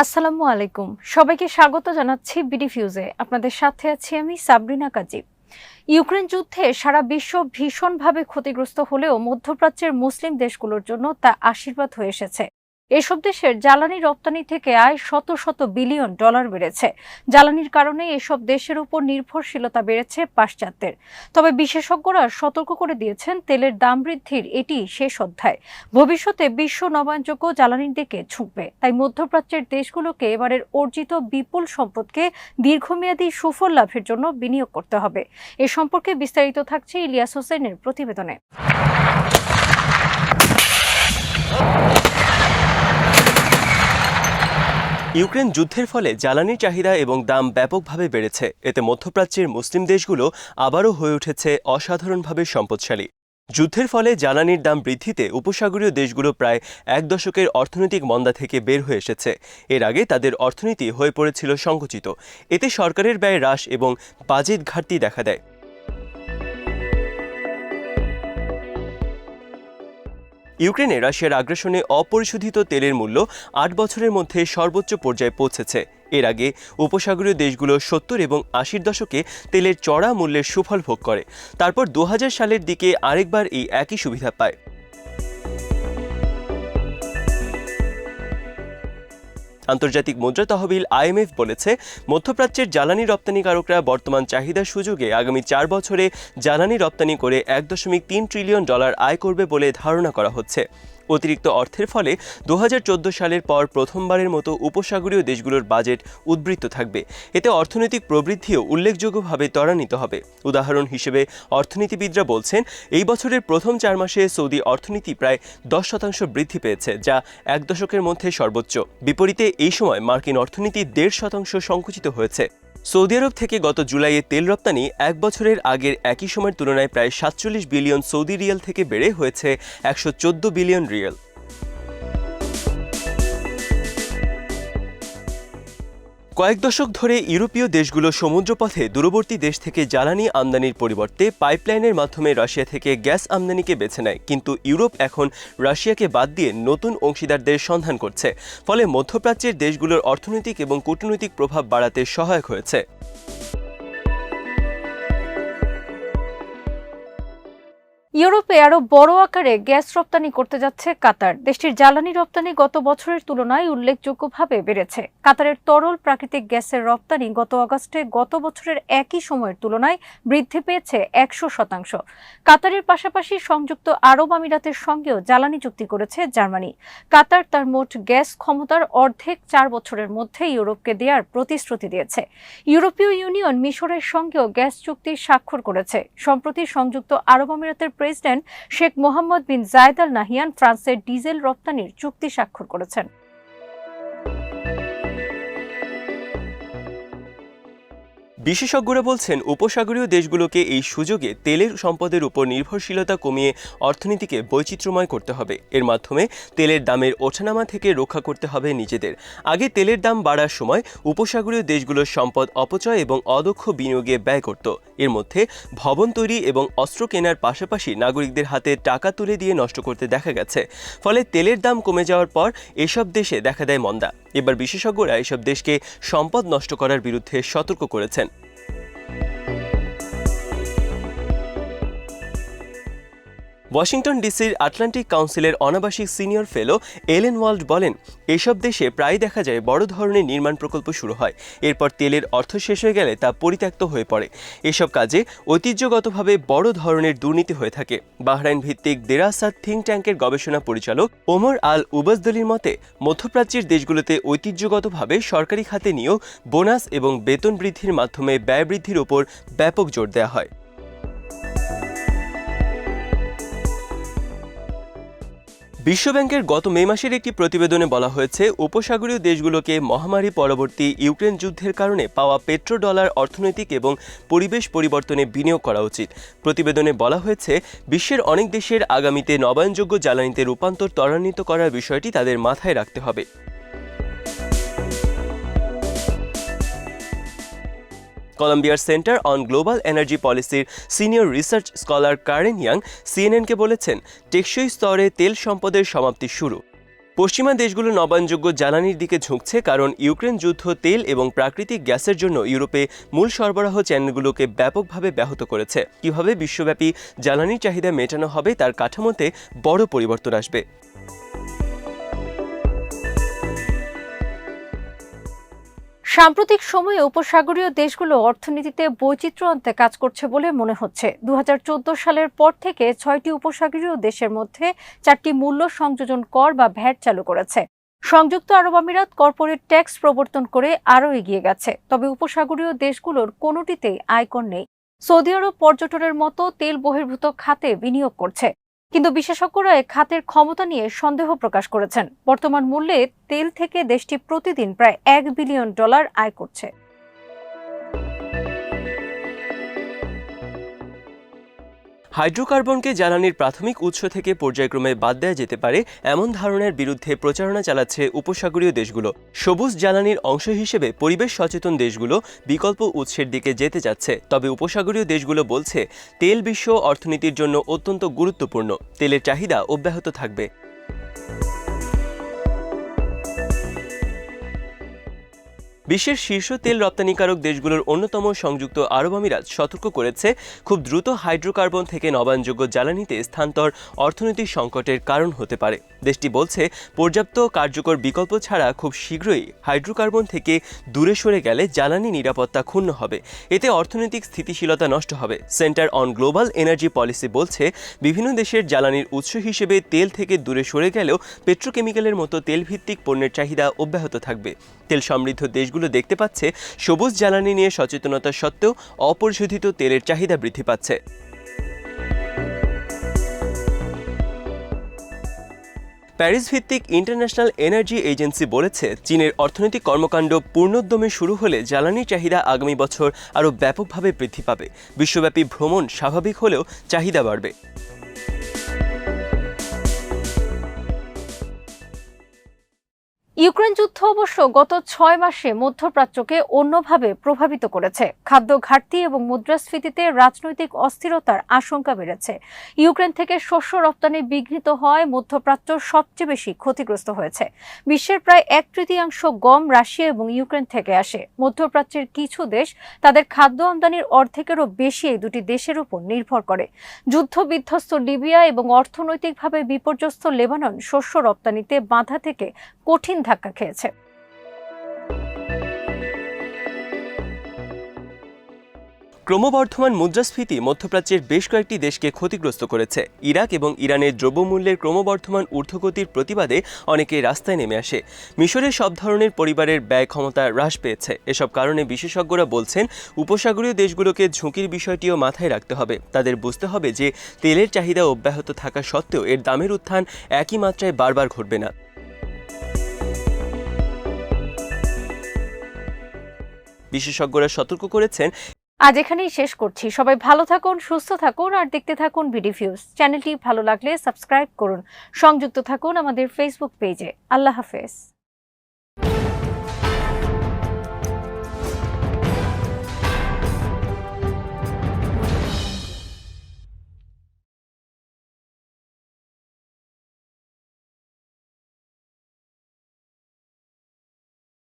আসসালামু আলাইকুম। সবাইকে স্বাগত জানাচ্ছি বিডি ফিউজে। আপনাদের সাথে আছি আমি সাবরিনা কাজী। ইউক্রেন যুদ্ধে সারা বিশ্ব ভীষণভাবে ক্ষতিগ্রস্ত হলেও মধ্যপ্রাচ্যের মুসলিম দেশগুলোর জন্য তা আশীর্বাদ হয়ে এসেছে। এসব দেশের জ্বালানি রপ্তানি থেকে আয় শত শত বিলিয়ন ডলার বেড়েছে। জ্বালানির কারণে এসব দেশের উপর নির্ভরশীলতা বেড়েছে পাশ্চাত্যের। তবে বিশেষজ্ঞরা সতর্ক করে দিয়েছেন, তেলের দাম বৃদ্ধির এটি শেষ অধ্যায়। ভবিষ্যতে বিশ্ব নবায়নযোগ্য জ্বালানির দিকে ঝুঁকবে। তাই মধ্যপ্রাচ্যের দেশগুলোকে এবারের অর্জিত বিপুল সম্পদকে দীর্ঘমেয়াদী সুফল লাভের জন্য বিনিয়োগ করতে হবে। এ সম্পর্কে বিস্তারিত থাকছে ইলিয়াস হোসেনের প্রতিবেদনে। ইউক্রেন যুদ্ধের ফলে জ্বালানির চাহিদা এবং দাম ব্যাপকভাবে বেড়েছে। এতে মধ্যপ্রাচ্যের মুসলিম দেশগুলো আবারও হয়ে উঠেছে অসাধারণভাবে সম্পদশালী। যুদ্ধের ফলে জ্বালানির দাম বৃদ্ধিতে উপসাগরীয় দেশগুলো প্রায় এক দশকের অর্থনৈতিক মন্দা থেকে বের হয়ে এসেছে। এর আগে তাদের অর্থনীতি হয়ে পড়েছিল সংকুচিত। এতে সরকারের ব্যয় হ্রাস এবং বাজেট ঘাটতি দেখা দেয়। ইউক্রেনে রাশিয়ার আগ্রাসনে অপরিশোধিত তেলের মূল্য ৮ বছরের মধ্যে সর্বোচ্চ পর্যায়ে পৌঁছেছে। এর আগে উপসাগরীয় দেশগুলো ৭০ এবং ৮০ দশকে তেলের চড়া মূল্যের সুফল ভোগ করে। তারপর ২০০০ সালের দিকে আরেকবার এই একই সুবিধা পায়। আন্তর্জাতিক মুদ্রা তহবিল IMF বলেছে, মধ্যপ্রাচ্যের জ্বালানি রপ্তানিকারকরা বর্তমান চাহিদার সুযোগে আগামী ৪ বছরে জ্বালানি রপ্তানি করে $১.৩ ট্রিলিয়ন আয় করবে বলে ধারণা করা হচ্ছে। অতিরিক্ত অর্থের ফলে ২০১৪ সালের পর প্রথমবারের মতো উপসাগরীয় দেশগুলোর বাজেট উদ্বৃত্ত থাকবে। এতে অর্থনৈতিক প্রবৃদ্ধিও উল্লেখযোগ্যভাবে ত্বরান্বিত হবে। উদাহরণ হিসেবে অর্থনীতিবিদরা বলছেন, এই বছরের প্রথম ৪ মাসে সৌদি অর্থনীতি প্রায় ১০% বৃদ্ধি পেয়েছে, যা এক দশকের মধ্যে সর্বোচ্চ। বিপরীতে এই সময় মার্কিন অর্থনীতি ১.৫% সংকুচিত হয়েছে। সৌদি আরব থেকে গত জুলাইয়ে তেল রপ্তানি এক বছরের আগের একই সময়ের তুলনায় প্রায় ৪৭ বিলিয়ন সৌদি রিয়াল থেকে বেড়ে হয়েছে ১১৪ বিলিয়ন রিয়াল। কয়েক দশক ধরে ইউরোপীয় দেশগুলো সমুদ্রপথে দূরবর্তী দেশ থেকে জ্বালানি আমদানির পরিবর্তে পাইপলাইনের মাধ্যমে রাশিয়া থেকে গ্যাস আমদানিকে বেছে নেয়। কিন্তু ইউরোপ এখন রাশিয়াকে বাদ দিয়ে নতুন অংশীদারদের সন্ধান করছে। ফলে মধ্যপ্রাচ্যের দেশগুলোর অর্থনৈতিক এবং কূটনৈতিক প্রভাব বাড়াতে সহায়ক হয়েছে। ইউরোপে আরো বড় আকারে গ্যাস রপ্তানি করতে যাচ্ছে কাতার। দেশটির জ্বালানি রপ্তানি গত বছরের তুলনায় উল্লেখযোগ্যভাবে বেড়েছে। কাতারের তরল প্রাকৃতিক গ্যাসের রপ্তানি গত আগস্টে গত বছরের একই সময়ের তুলনায় বৃদ্ধি পেয়েছে ১০০%। কাতারের পাশাপাশি সংযুক্ত আরব আমিরাতের সঙ্গেও জ্বালানি চুক্তি করেছে জার্মানি। কাতার তার মোট গ্যাস ক্ষমতার অর্ধেক ৪ বছরের মধ্যে ইউরোপকে দেওয়ার প্রতিশ্রুতি দিয়েছে। ইউরোপীয় ইউনিয়ন মিশরের সঙ্গেও গ্যাস চুক্তি স্বাক্ষর করেছে। সম্প্রতি সংযুক্ত আরব আমিরাতের প্রেসিডেন্ট শেখ মোহাম্মদ বিন জায়েদ আল নাহিয়ান ফ্রান্সের ডিজেল রপ্তানির চুক্তি স্বাক্ষর করেছেন। বিশেষজ্ঞরা বলছেন, উপসাগরীয় দেশগুলোকে এই সুযোগে তেলের সম্পদের উপর নির্ভরশীলতা কমিয়ে অর্থনীতিকে বৈচিত্র্যময় করতে হবে। এর মাধ্যমে তেলের দামের ওঠানামা থেকে রক্ষা করতে হবে নিজেদের। আগে তেলের দাম বাড়ার সময় উপসাগরীয় দেশগুলোর সম্পদ অপচয় এবং অদক্ষ বিনিয়োগে ব্যয় করত। এর মধ্যে ভবন তৈরি এবং অস্ত্র কেনার পাশাপাশি নাগরিকদের হাতে টাকা তুলে দিয়ে নষ্ট করতে দেখা গেছে। ফলে তেলের দাম কমে যাওয়ার পর এসব দেশে দেখা দেয় মন্দা। এবার বিশেষজ্ঞরা এসব দেশকে সম্পদ নষ্ট করার বিরুদ্ধে সতর্ক করেছেন। ওয়াশিংটন ডিসির আটলান্টিক কাউন্সিলের অনাবাসিক সিনিয়র ফেলো এলেন ওয়াল্ড বলেন, এসব দেশে প্রায় দেখা যায় বড় ধরনের নির্মাণ প্রকল্প শুরু হয়, এরপর তেলের অর্থ শেষ হয়ে গেলে তা পরিত্যক্ত হয়ে পড়ে। এসব কাজে ঐতিহ্যগতভাবে বড় ধরনের দুর্নীতি হয়ে থাকে। বাহরাইন ভিত্তিক দেরাসাত থিঙ্ক ট্যাঙ্কের গবেষণা পরিচালক ওমর আল উবাজদলির মতে, মধ্যপ্রাচ্যের দেশগুলোতে ঐতিহ্যগতভাবে সরকারি খাতে নিয়োগ, বোনাস এবং বেতন বৃদ্ধির মাধ্যমে ব্যয় বৃদ্ধির উপর ব্যাপক জোর দেওয়া হয়। বিশ্বব্যাংকের গত মে মাসের একটি প্রতিবেদনে বলা হয়েছে, উপসাগরীয় দেশগুলোকে মহামারী পরবর্তী ইউক্রেন যুদ্ধের কারণে পাওয়া পেট্রোডলার অর্থনৈতিক এবং পরিবেশ পরিবর্তনে বিনিয়োগ করা উচিত। প্রতিবেদনে বলা হয়েছে, বিশ্বের অনেক দেশের আগামীতে নবায়নযোগ্য জ্বালানিতে রূপান্তর ত্বরান্বিত করার বিষয়টি তাদের মাথায় রাখতে হবে। কলম্বিয়ার সেন্টার অন গ্লোবাল এনার্জি পলিসির senior research scholar Karen Young সিএনএনকে বলেছেন, টেকসই স্তরে তেল সম্পদের সমাপ্তি শুরু। পশ্চিমা দেশগুলো নবায়নযোগ্য জ্বালানির দিকে ঝুঁকছে, কারণ ইউক্রেন যুদ্ধ তেল এবং প্রাকৃতিক গ্যাসের জন্য ইউরোপে মূল সরবরাহ চ্যানেলগুলোকে ব্যাপকভাবে ব্যাহত করেছে। কিভাবে বিশ্বব্যাপী জ্বালানির চাহিদা মেটানো হবে তার কাঠামোতে বড় পরিবর্তন আসবে। সাম্প্রতিক সময়ে উপসাগরীয় দেশগুলো অর্থনীতিতে বৈচিত্র্য আনতে কাজ করছে বলে মনে হচ্ছে। 2014 সালের পর থেকে 6টি উপসাগরীয় দেশের মধ্যে 4টি মূল্য সংযোজন কর বা ভ্যাট চালু করেছে। সংযুক্ত আরব আমিরাত কর্পোরেট ট্যাক্স প্রবর্তন করে আরও এগিয়ে গেছে, তবে উপসাগরীয় দেশগুলোর কোনোটিতেই আয়কর নেই। সৌদি আরব পর্যটনের মতো তেল বহির্ভূত খাতে বিনিয়োগ করছে, কিন্তু বিশেষজ্ঞরা এ খাতের ক্ষমতা নিয়ে সন্দেহ প্রকাশ করেছেন। বর্তমান মূল্যে তেল থেকে দেশটি প্রতিদিন প্রায় $1 বিলিয়ন আয় করছে। হাইড্রোকার্বনকে জ্বালানির প্রাথমিক উৎস থেকে পর্যায়ক্রমে বাদ দেওয়া যেতে পারে এমন ধারণার বিরুদ্ধে প্রচারণা চালাচ্ছে উপসাগরীয় দেশগুলো। সবুজ জ্বালানির অংশ হিসেবে পরিবেশ সচেতন দেশগুলো বিকল্প উৎসের দিকে যেতে যাচ্ছে, তবে উপসাগরীয় দেশগুলো বলছে তেল বিশ্ব অর্থনীতির জন্য অত্যন্ত গুরুত্বপূর্ণ। তেলের চাহিদা অব্যাহত থাকবে। বিশ্বের শীর্ষ তেল রপ্তানিকারক দেশগুলোর অন্যতম সংযুক্ত আরব আমিরাত সতর্ক করেছে, খুব দ্রুত হাইড্রোকার্বন থেকে নবায়নযোগ্য জ্বালানিতে স্থানান্তর অর্থনৈতিক সংকটের কারণ হতে পারে। দেশটি বলছে পর্যাপ্ত কার্যকর বিকল্প ছাড়া খুব শীঘ্রই হাইড্রোকার্বন থেকে দূরে সরে গেলে জ্বালানি নিরাপত্তা ক্ষুণ্ণ হবে, এতে অর্থনৈতিক স্থিতিশীলতা নষ্ট হবে। Centre on Global energy policy বলছে বিভিন্ন দেশের জ্বালানির উৎস হিসেবে তেল থেকে দূরে সরে গেলেও পেট্রোকেমিক্যালের মতো তেলভিত্তিক পণ্যের চাহিদা অব্যাহত থাকবে। তেল সমৃদ্ধ দেশগুলো দেখতে পাচ্ছে সবুজ জ্বালানি নিয়ে সচেতনতা সত্ত্বেও অপরিশোধিত তেলের চাহিদা বৃদ্ধি পাচ্ছে। প্যারিস ভিত্তিক ইন্টারন্যাশনাল এনার্জি এজেন্সি বলেছে চীনের অর্থনৈতিক কর্মকাণ্ড পূর্ণোদ্যমে শুরু হলে জ্বালানির চাহিদা আগামী বছর আরও ব্যাপকভাবে বৃদ্ধি পাবে। বিশ্বব্যাপী ভ্রমণ স্বাভাবিক হলেও চাহিদা বাড়বে। ইউক্রেন যুদ্ধ অবশ্য গত 6 মাসে মধ্যপ্রাচ্যকে অন্যভাবে প্রভাবিত করেছে। খাদ্য ঘাটতি এবং মুদ্রাস্ফীতিতে রাজনৈতিক অস্থিরতার আশঙ্কা বেড়েছে। ইউক্রেন থেকে শস্য রপ্তানি বিঘ্নিত হওয়ায় মধ্যপ্রাচ্য সবচেয়ে বেশি ক্ষতিগ্রস্ত হয়েছে। বিশ্বের প্রায় 1/3 গম রাশিয়া এবং ইউক্রেন থেকে আসে। মধ্যপ্রাচ্যের কিছু দেশ তাদের খাদ্য আমদানির অর্ধেকেরও বেশি এই দুটি দেশের উপর নির্ভর করে। যুদ্ধ বিধ্বস্ত লিবিয়া এবং অর্থনৈতিকভাবে বিপর্যস্ত লেবানন শস্য রপ্তানিতে বাধা থেকে কঠিন ধাক্কা খেয়েছে। ক্রমবর্ধমান মুদ্রাস্ফীতি মধ্যপ্রাচ্যের বেশ কয়েকটি দেশকে ক্ষতিগ্রস্ত করেছে। ইরাক এবং ইরানের দ্রব্যমূল্যের ক্রমবর্ধমান ঊর্ধ্বগতির প্রতিবাদে অনেকে রাস্তায় নেমে আসে। মিশরে সব ধরনের পরিবারের ব্যয় ক্ষমতা হ্রাস পেয়েছে। এসব কারণে বিশেষজ্ঞরা বলছেন উপসাগরীয় দেশগুলোকে ঝুঁকির বিষয়টিও মাথায় রাখতে হবে। তাদের বুঝতে হবে যে তেলের চাহিদা অব্যাহত থাকা সত্ত্বেও এর দামের উত্থান একই মাত্রায় বারবার ঘটবে না। বিশেষজ্ঞরা সতর্ক করেছেন। আজ এখানেই শেষ করছি। সবাই ভালো থাকুন, সুস্থ থাকুন আর দেখতে থাকুন বিডি ভিউজ। চ্যানেলটি ভালো লাগলে সাবস্ক্রাইব করুন। সংযুক্ত থাকুন আমাদের ফেসবুক পেজে। আল্লাহ হাফেজ।